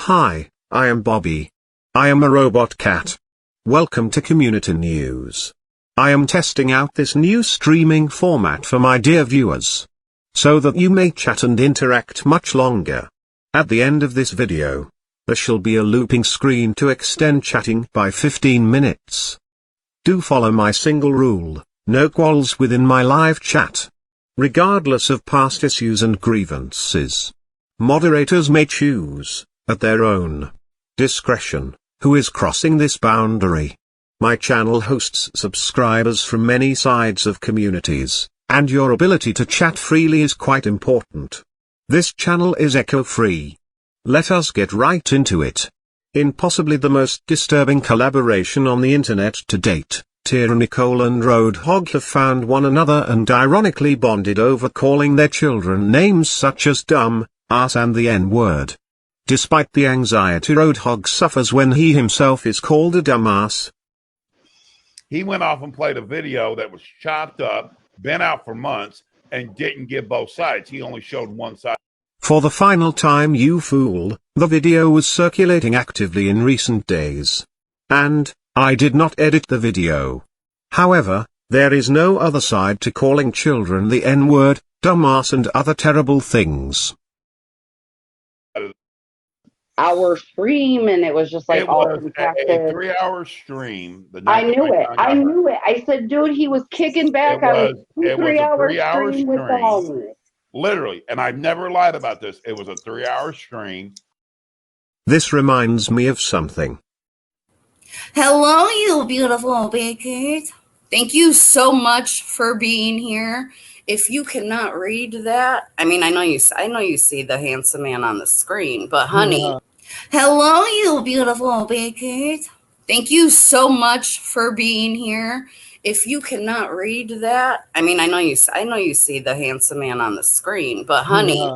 Hi, I am Bobby. I am a robot cat. Welcome to Community News. I am testing out this new streaming format for my dear viewers, so that you may chat and interact much longer. At the end of this video, there shall be a looping screen to extend chatting by 15 minutes. Do follow my single rule, no qualls within my live chat, regardless of past issues and grievances. Moderators may choose, at their own discretion, who is crossing this boundary. My channel hosts subscribers from many sides of communities, and your ability to chat freely is quite important. This channel is echo-free. Let us get right into it. In possibly the most disturbing collaboration on the internet to date, Nicole and Roadhog have found one another and ironically bonded over calling their children names such as dumb, ass and the N-word. Despite the anxiety Roadhog suffers when he himself is called a dumbass, he went off and played a video that was chopped up, been out for months, and didn't give both sides. He only showed one side. For the final time, you fool, the video was circulating actively in recent days. And I did not edit the video. However, there is no other side to calling children the N-word, dumbass and other terrible things. Our stream, and it was just like it all was compacted. a 3-hour stream. I knew it. I said, dude, he was kicking back on a 3-hour stream with the homies. Literally, and I've never lied about this. It was a 3-hour stream. This reminds me of something. Hello, you beautiful bakers. Thank you so much for being here. If you cannot read that, I mean, I know you see the handsome man on the screen, but honey, hello, you beautiful bakers. Thank you so much for being here. If you cannot read that, I mean, I know you see the handsome man on the screen, but honey.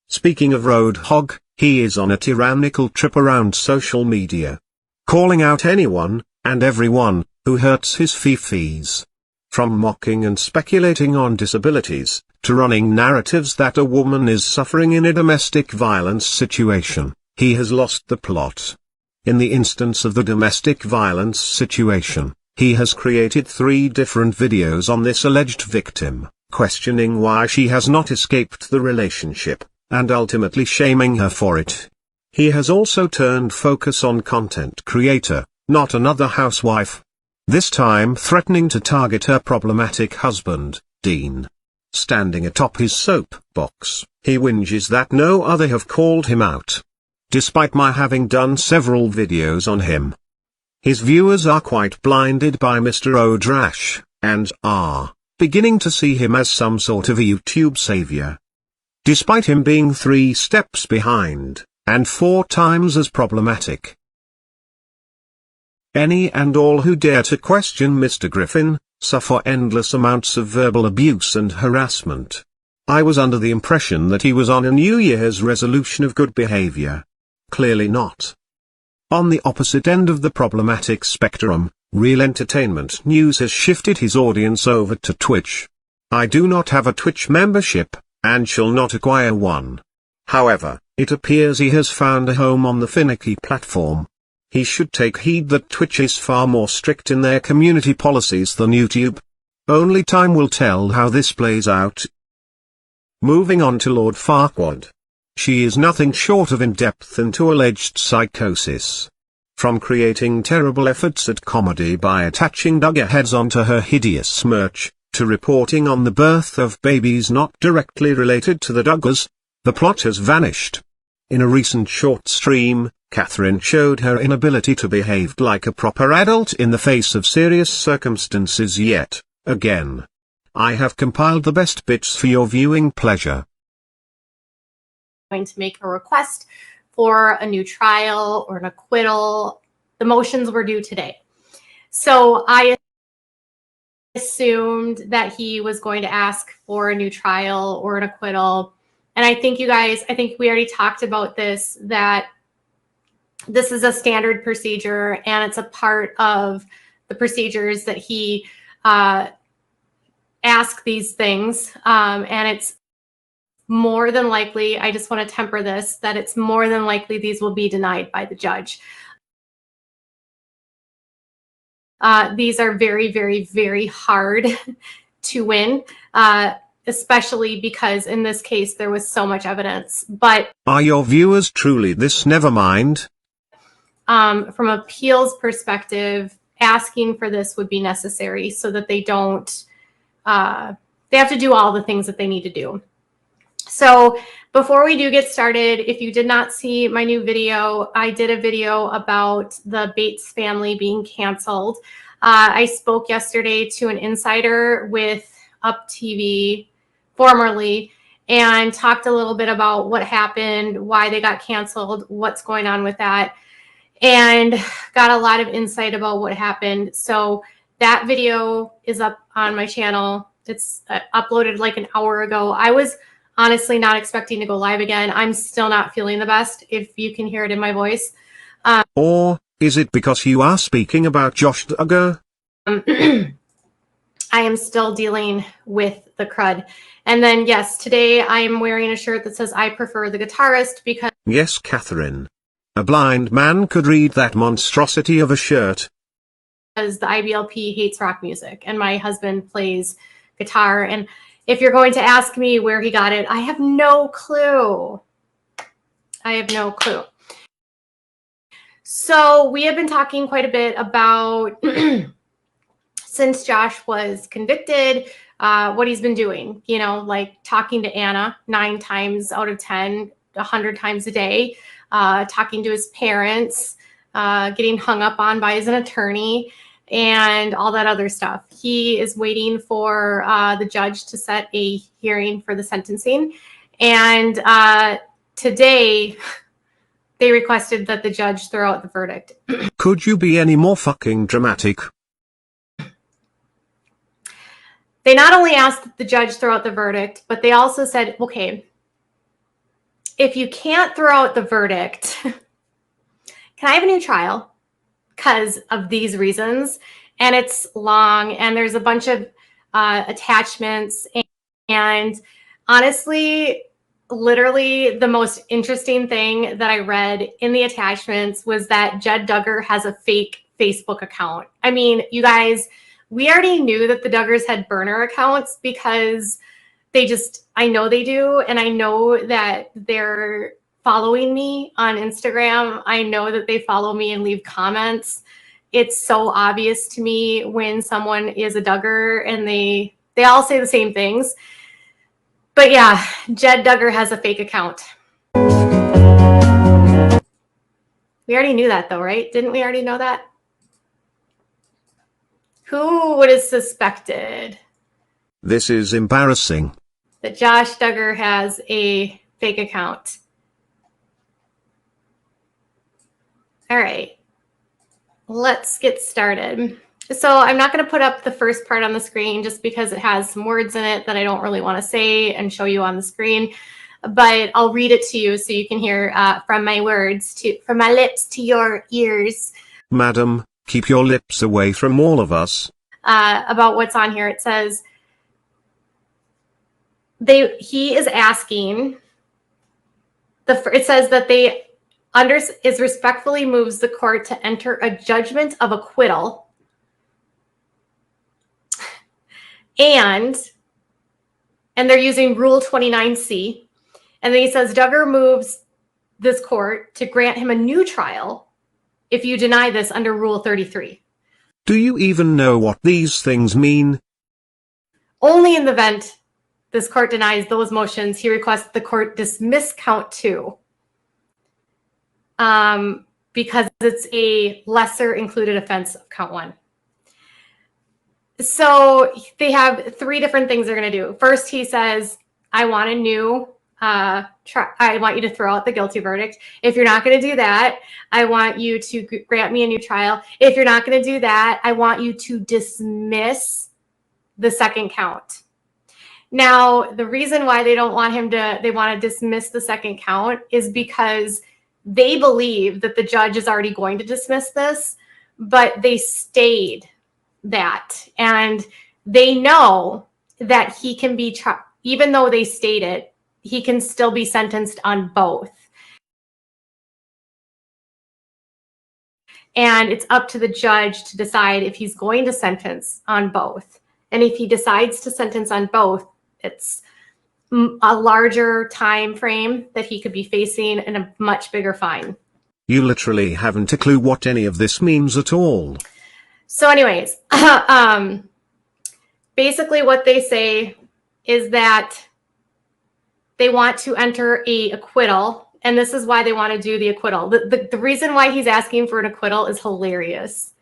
Speaking of Roadhog, he is on a tyrannical trip around social media, calling out anyone and everyone who hurts his fifis. From mocking and speculating on disabilities, to running narratives that a woman is suffering in a domestic violence situation, he has lost the plot. In the instance of the domestic violence situation, he has created 3 different videos on this alleged victim, questioning why she has not escaped the relationship, and ultimately shaming her for it. He has also turned focus on content creator, not another housewife. This time threatening to target her problematic husband, Dean. Standing atop his soapbox, he whinges that no other have called him out, despite my having done several videos on him. His viewers are quite blinded by Mr. Odrash, and are beginning to see him as some sort of a YouTube savior. Despite him being 3 steps behind, and 4 times as problematic. Any and all who dare to question Mr. Griffin, suffer endless amounts of verbal abuse and harassment. I was under the impression that he was on a New Year's resolution of good behavior. Clearly not. On the opposite end of the problematic spectrum, Real Entertainment News has shifted his audience over to Twitch. I do not have a Twitch membership, and shall not acquire one. However, it appears he has found a home on the finicky platform. He should take heed that Twitch is far more strict in their community policies than YouTube. Only time will tell how this plays out. Moving on to Lord Farquaad. She is nothing short of in-depth into alleged psychosis. From creating terrible efforts at comedy by attaching Duggar heads onto her hideous merch, to reporting on the birth of babies not directly related to the Duggars, the plot has vanished. In a recent short stream, Catherine showed her inability to behave like a proper adult in the face of serious circumstances yet again. I have compiled the best bits for your viewing pleasure. Going to make a request for a new trial or an acquittal. The motions were due today. So I assumed that he was going to ask for a new trial or an acquittal. And I think we already talked about this, that this is a standard procedure and it's a part of the procedures that he ask these things. And it's more than likely, I just want to temper this, that it's more than likely these will be denied by the judge. These are very, very, very hard to win, especially because in this case, there was so much evidence. But are your viewers truly this nevermind? From appeals perspective, asking for this would be necessary so that they don't, they have to do all the things that they need to do. So before we do get started, if you did not see my new video, I did a video about the Bates family being canceled. I spoke yesterday to an insider with Up TV, formerly, and talked a little bit about what happened, why they got canceled, what's going on with that, and got a lot of insight about what happened. So that video is up on my channel. It's uploaded like an hour ago. I was honestly not expecting to go live again. I'm still not feeling the best, if you can hear it in my voice. Or is it because you are speaking about Josh Duggar? I am still dealing with the crud. And then, yes, today I am wearing a shirt that says I prefer the guitarist because... Yes, Catherine. A blind man could read that monstrosity of a shirt. Because the IBLP hates rock music and my husband plays guitar. And if you're going to ask me where he got it, I have no clue. I have no clue. So we have been talking quite a bit about, since Josh was convicted, what he's been doing, you know, like talking to Anna 9 times out of 10, 100 times a day, talking to his parents, getting hung up on by his attorney, and all that other stuff. He is waiting for the judge to set a hearing for the sentencing. And today, they requested that the judge throw out the verdict. Could you be any more fucking dramatic? They not only asked that the judge throw out the verdict, but they also said, okay, if you can't throw out the verdict, can I have a new trial? Because of these reasons. And it's long, and there's a bunch of attachments. And honestly, literally the most interesting thing that I read in the attachments was that Jed Duggar has a fake Facebook account. I mean, you guys, we already knew that the Duggars had burner accounts because they just, I know they do. And I know that they're following me on Instagram. I know that they follow me and leave comments. It's so obvious to me when someone is a Duggar, and they all say the same things. But yeah, Jed Duggar has a fake account. We already knew that though, right? Didn't we already know that? Who would have suspected? This is embarrassing. That Josh Duggar has a fake account. All right, let's get started. So I'm not going to put up the first part on the screen just because it has some words in it that I don't really want to say and show you on the screen, but I'll read it to you so you can hear from my lips to your ears. Madam, keep your lips away from all of us. About what's on here. It says he is asking it says that is respectfully moves the court to enter a judgment of acquittal. And they're using Rule 29C. And then he says Duggar moves this court to grant him a new trial if you deny this under Rule 33. Do you even know what these things mean? Only in the event this court denies those motions, he requests the court dismiss count 2. Because it's a lesser included offense of count 1. So they have 3 different things they're going to do. First, he says, I want a new, I want you to throw out the guilty verdict. If you're not going to do that, I want you to grant me a new trial. If you're not going to do that, I want you to dismiss the second count. Now, the reason why they don't want him to, they want to dismiss the second count is because they believe that the judge is already going to dismiss this, but they stayed that. And they know that he can be, even though they stayed it, he can still be sentenced on both. And it's up to the judge to decide if he's going to sentence on both. And if he decides to sentence on both, it's a larger time frame that he could be facing and a much bigger fine. You literally haven't a clue what any of this means at all. So anyways, basically what they say is that they want to enter a acquittal, and this is why they want to do the acquittal. The reason why he's asking for an acquittal is hilarious.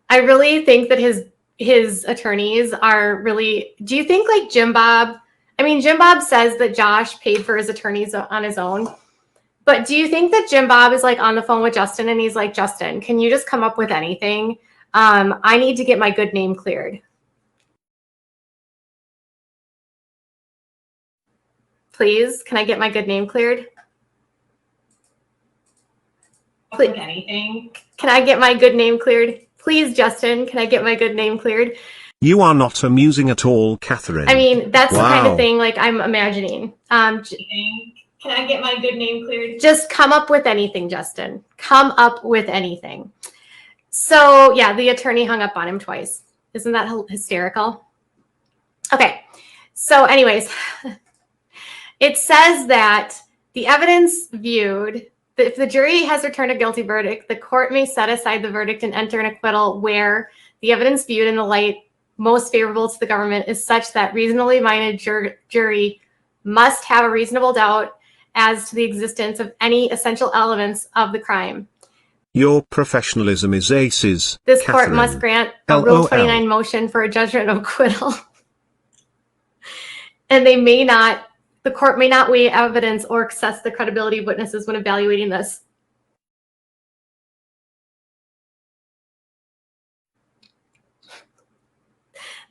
I really think that his attorneys are really, do you think like Jim Bob, I mean, Jim Bob says that Josh paid for his attorneys on his own, but do you think that Jim Bob is like on the phone with Justin and he's like, Justin, can you just come up with anything? I need to get my good name cleared. Please, can I get my good name cleared? Please. Anything. Can I get my good name cleared? Please, Justin, can I get my good name cleared? You are not amusing at all, Catherine. I mean, that's Wow. the kind of thing like I'm imagining. Can I get my good name cleared? Just come up with anything, Justin. Come up with anything. So yeah, the attorney hung up on him twice. Isn't that hysterical? Okay, so anyways, it says that the evidence viewed, that if the jury has returned a guilty verdict, the court may set aside the verdict and enter an acquittal where the evidence viewed in the light most favorable to the government is such that reasonably minded jury must have a reasonable doubt as to the existence of any essential elements of the crime. Your professionalism is aces. This Catherine. court must grant a Rule 29 motion for a judgment of acquittal. And the court may not weigh evidence or assess the credibility of witnesses when evaluating this.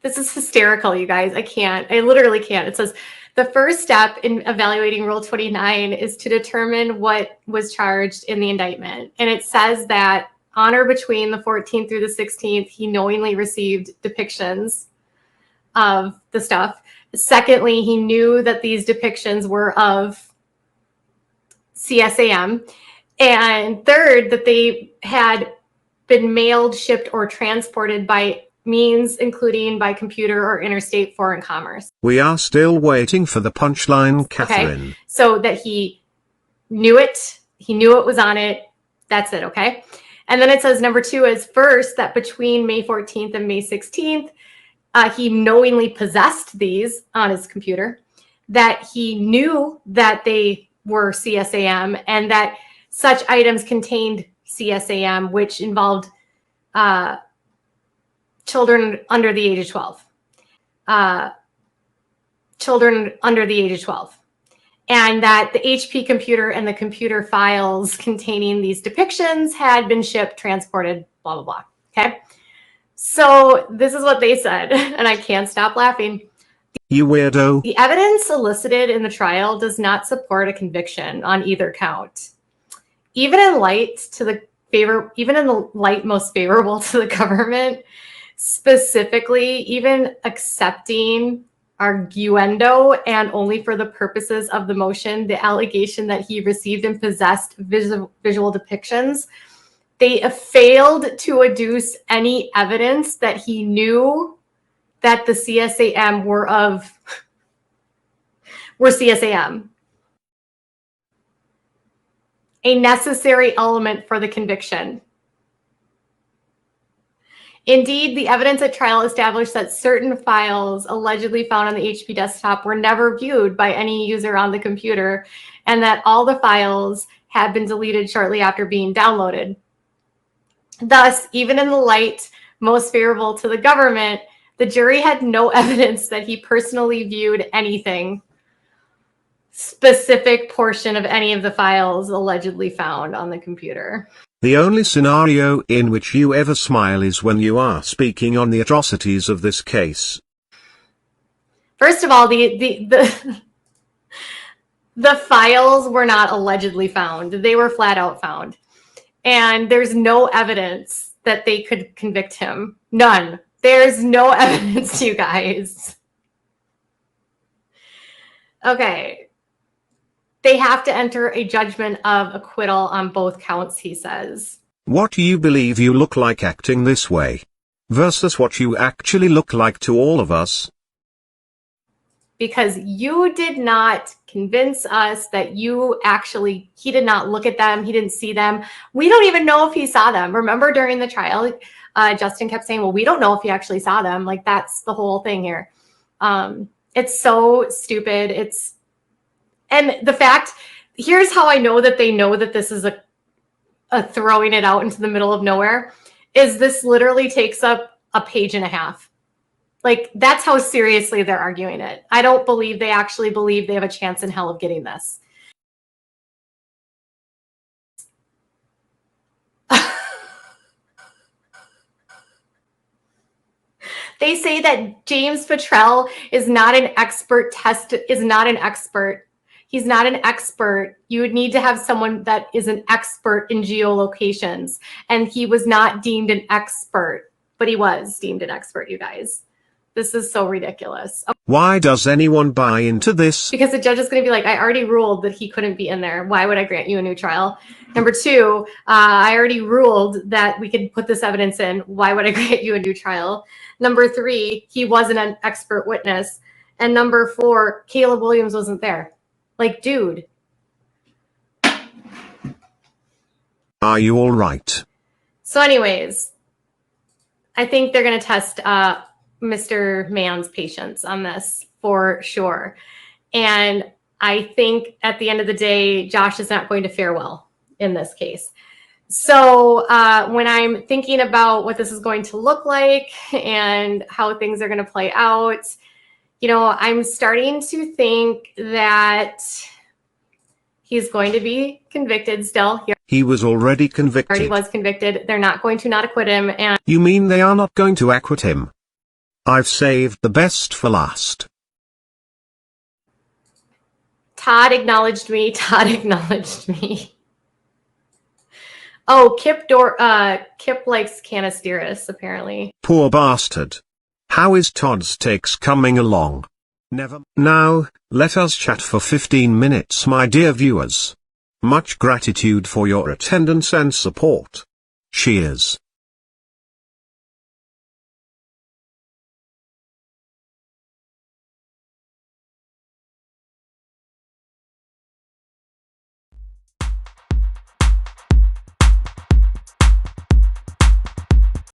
This is hysterical, you guys. I literally can't. It says, the first step in evaluating Rule 29 is to determine what was charged in the indictment. And it says that on or between the 14th through the 16th, he knowingly received depictions of the stuff. Secondly, he knew that these depictions were of CSAM. And third, that they had been mailed, shipped, or transported by means including by computer or interstate foreign commerce. We are still waiting for the punchline, Catherine. Okay. So that he knew it was on it. That's it, okay? And then it says number 2 is first, that between May 14th and May 16th, he knowingly possessed these on his computer, that he knew that they were CSAM and that such items contained CSAM, which involved children under the age of 12. Children under the age of 12. And that the HP computer and the computer files containing these depictions had been shipped, transported, blah, blah, blah. Okay. So this is what they said, and I can't stop laughing. You weirdo. The evidence elicited in the trial does not support a conviction on either count. Even in the light most favorable to the government, specifically, even accepting arguendo and only for the purposes of the motion, the allegation that he received and possessed visual depictions, they failed to adduce any evidence that he knew that the CSAM were CSAM. A necessary element for the conviction. Indeed, the evidence at trial established that certain files allegedly found on the HP desktop were never viewed by any user on the computer, and that all the files had been deleted shortly after being downloaded. Thus, even in the light most favorable to the government, the jury had no evidence that he personally viewed anything, specific portion of any of the files allegedly found on the computer. The only scenario in which you ever smile is when you are speaking on the atrocities of this case. First of all, the files were not allegedly found. They were flat out found. And there's no evidence that they could convict him. None. There's no evidence, you guys. Okay. They have to enter a judgment of acquittal on both counts, he says. What do you believe you look like acting this way? Versus what you actually look like to all of us? Because you did not convince us that he did not look at them. He didn't see them. We don't even know if he saw them. Remember during the trial, Justin kept saying, well, we don't know if he actually saw them. Like, that's the whole thing here. It's so stupid. And the fact, here's how I know that they know that this is a throwing it out into the middle of nowhere, is this literally takes up a page and a half. Like, that's how seriously they're arguing it. I don't believe they actually believe they have a chance in hell of getting this. They say that James Petrell is not an expert. He's not an expert. You would need to have someone that is an expert in geolocations. And he was not deemed an expert, but he was deemed an expert, you guys. This is so ridiculous. Why does anyone buy into this? Because the judge is going to be like, I already ruled that he couldn't be in there. Why would I grant you a new trial? Number two, I already ruled that we could put this evidence in. Why would I grant you a new trial? Number three, he wasn't an expert witness. And number four, Caleb Williams wasn't there. Like, dude. Are you all right? So anyways, I think they're going to test Mr. Mann's patience on this for sure. And I think at the end of the day, Josh is not going to fare well in this case. So when I'm thinking about what this is going to look like and how things are going to play out, you know, I'm starting to think that he's going to be convicted still. He was already convicted. Already was convicted. They're not going to not acquit him. And you mean they are not going to acquit him? I've saved the best for last. Todd acknowledged me. Todd acknowledged me. Oh, Kip likes Canisteris, apparently. Poor bastard. How is Todd's takes coming along? Never. Now, let us chat for 15 minutes, my dear viewers. Much gratitude for your attendance and support. Cheers.